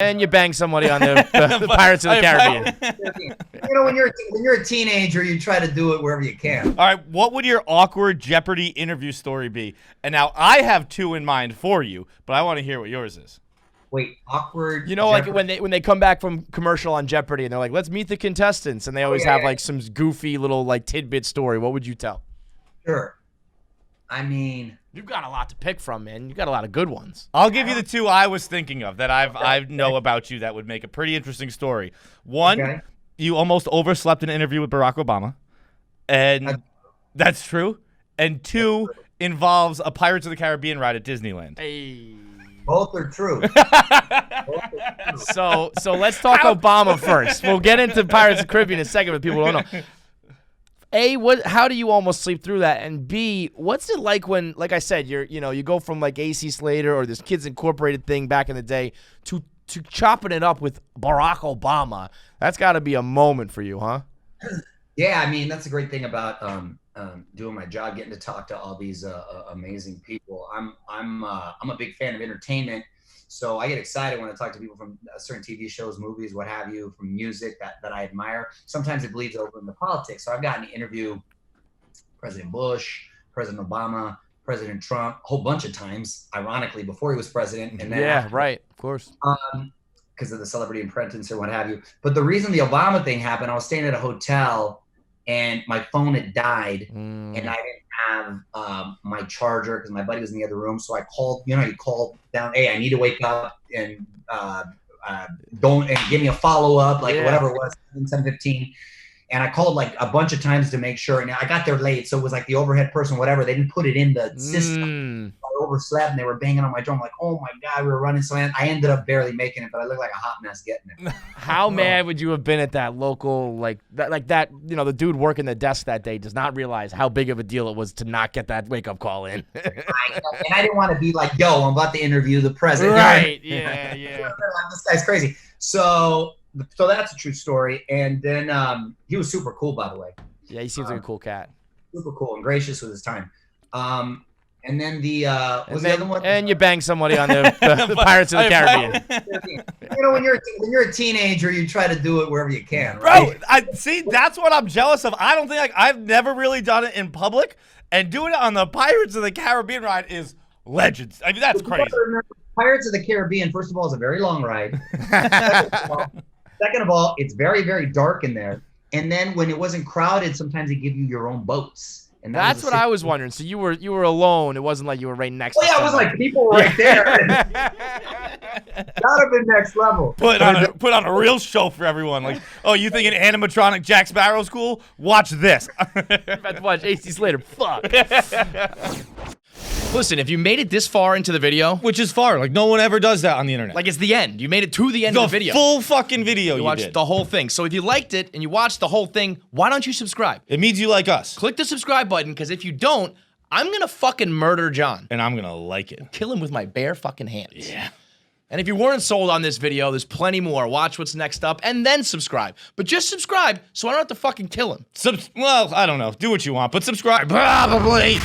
And you bang somebody on the Pirates of the Caribbean. When you're a teenager, you try to do it wherever you can. All right, what would your awkward Jeopardy interview story be? And now I have two in mind for you, but I want to hear what yours is. Wait, awkward. Like when they come back from commercial on Jeopardy and they're like, "Let's meet the contestants," and they always have like some goofy little like tidbit story. What would you tell? Sure. I mean, you've got a lot to pick from, man. You got a lot of good ones. I'll give you the two I was thinking of that I know about you that would make a pretty interesting story. One, you almost overslept in an interview with Barack Obama, and that's true. And two, involves a Pirates of the Caribbean ride at Disneyland. Hey. Both are true. So let's talk Obama first. We'll get into Pirates of the Caribbean in a second, but people don't know. A, how do you almost sleep through that? And B, what's it like when, like I said, you go from like AC Slater or this Kids Incorporated thing back in the day to chopping it up with Barack Obama? That's got to be a moment for you, huh? Yeah, I mean, that's a great thing about doing my job, getting to talk to all these amazing people. I'm a big fan of entertainment, so I get excited when I talk to people from certain TV shows, movies, what have you, from music that I admire. Sometimes it bleeds over into politics. So I've gotten to interview President Bush, President Obama, President Trump a whole bunch of times, ironically, before he was president. And then after, right, of course. Because of the Celebrity Apprentice or what have you. But the reason the Obama thing happened, I was staying at a hotel and my phone had died and I didn't have my charger because my buddy was in the other room. So I called, you call down, hey, I need to wake up and give me a follow-up, whatever it was, 7:15. And I called like a bunch of times to make sure. And I got there late, so it was like the overhead person, whatever. They didn't put it in the system. I overslept, and they were banging on my door. I'm like, oh my God, we were running. So I ended up barely making it, but I looked like a hot mess getting it. How mad would you have been at that local, the dude working the desk that day does not realize how big of a deal it was to not get that wake-up call in. And I didn't want to be like, yo, I'm about to interview the president. Right, yeah. This guy's crazy. So that's a true story. And then he was super cool, by the way. Yeah, he seems like a cool cat. Super cool and gracious with his time. And then the other one? And you bang somebody on the Pirates of the Caribbean. When you're a teenager, you try to do it wherever you can, right? Bro, see, that's what I'm jealous of. I don't think I've never really done it in public, and doing it on the Pirates of the Caribbean ride is legends. I mean, that's crazy. Pirates of the Caribbean, first of all, is a very long ride. Second of all, it's very, very dark in there. And then when it wasn't crowded, sometimes they give you your own boats. And that's what I was wondering. So you were alone. It wasn't like you were right next to it was like people were right there. That would have been next level. Put on a real show for everyone. Like, oh, you think an animatronic Jack Sparrow's cool? Watch this. I'm about to watch AC Slater. Fuck. Listen, if you made it this far into the video, which is far, like no one ever does that on the internet. Like it's the end. You made it to the end of the video. Full fucking video. You watched the whole thing. So if you liked it and you watched the whole thing, why don't you subscribe? It means you like us. Click the subscribe button, because if you don't, I'm gonna fucking murder John. And I'm gonna like it. Kill him with my bare fucking hands. Yeah. And if you weren't sold on this video, there's plenty more. Watch what's next up and then subscribe. But just subscribe so I don't have to fucking kill him. Well, I don't know. Do what you want, but subscribe. Probably.